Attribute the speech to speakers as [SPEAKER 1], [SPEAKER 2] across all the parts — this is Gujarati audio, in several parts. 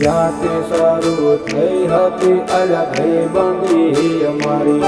[SPEAKER 1] જ્યાંથી શરૂ થઈ હતી અલગ બંદી અમારી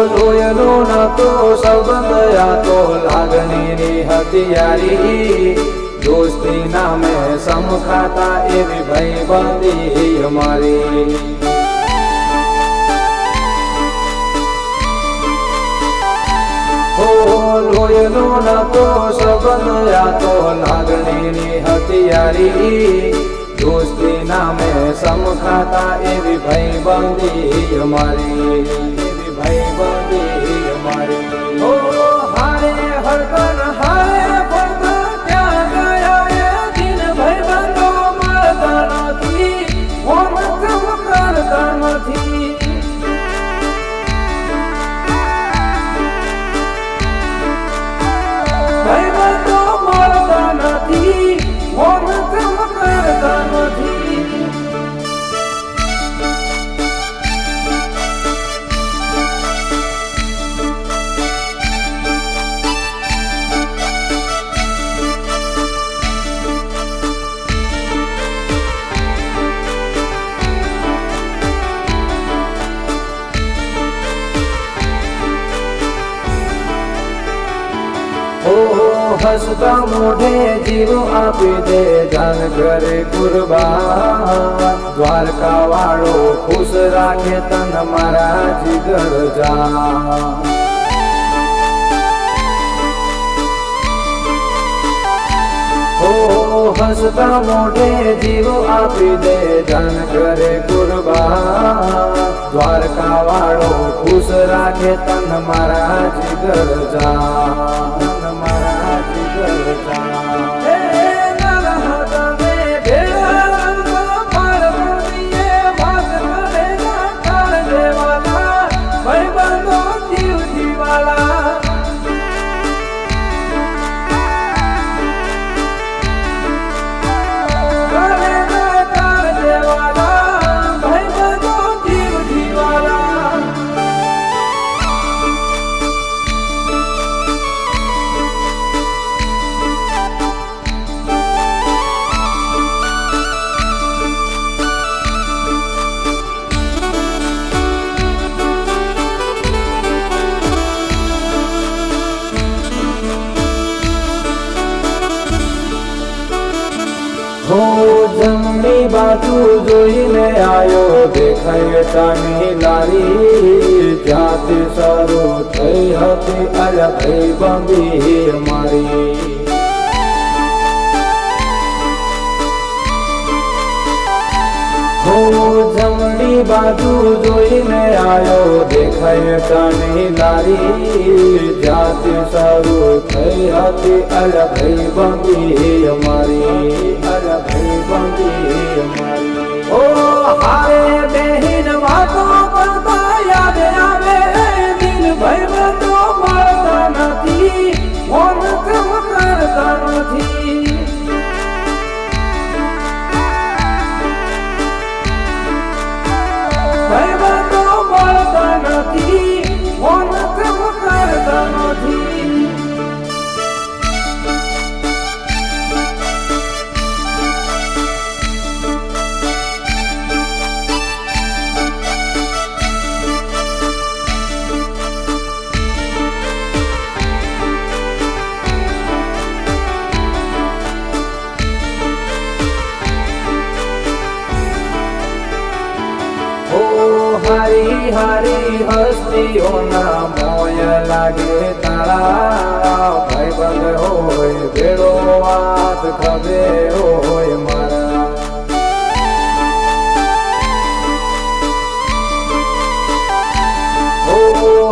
[SPEAKER 1] લોયનો નતો સંબંધ આ તો લાગણીની હથિયારી દોસ્તી નામે સમખાતા એવી ભાઈબંધી અમારી લોયનો નતો સંબંધ આ તો લાગણીની હથિયારી દોસ્તી નામે સમખાતા એવી ભાઈબંધી અમારી ભાઈબંધી અમારી ઓ હારે હરકન હારે ફરતા ક્યાં ગયા એ દિન ભાઈબંધો મળતા નથી ઓમ સમ કરતા નથી ભાઈબંધો મળતા નથી ઓમ સમ કરતા નથી હસતા મોઢે જીવ આપી દે જાન કરે કુરબાન દ્વારકા વાળો ખુશ રાખે તન મારા જીગર જાન હસતા મોઢે જીવ આપી દે જાન કરે કુરબાન દ્વારકા વાળો ખુશ રાખે તન મારા જીગર જાન મારા જીગર જાન જમણી બાજુ જોઈને આયો દેખાય તાની લારી જ્યાંથી શરૂ થઈ હતી અલગ બંદી અમારી જમણી બાજુ જોઈને આયો દેખાય તાની લારી જ્યાંથી શરૂ થઈ હતી અલગ બંદી અમારી અલગ બંદી અમારી ઓ હારે બેહીન વાતો કરતા યાદ આવે દિલ ભાઈબંધો મળતા નથી ઓમ સમ કરતા નથી ભાઈબંધો મળતા નથી ઓમ સમ કરતા નથી હારી હારી હસ્તીઓના મોય લાગે તારા ભાઈબંધ હોય ભેળો વાત ખબે હોય મારા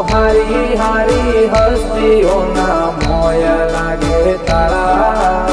[SPEAKER 1] હારી હારી હસ્તીઓના મોય લાગે તારા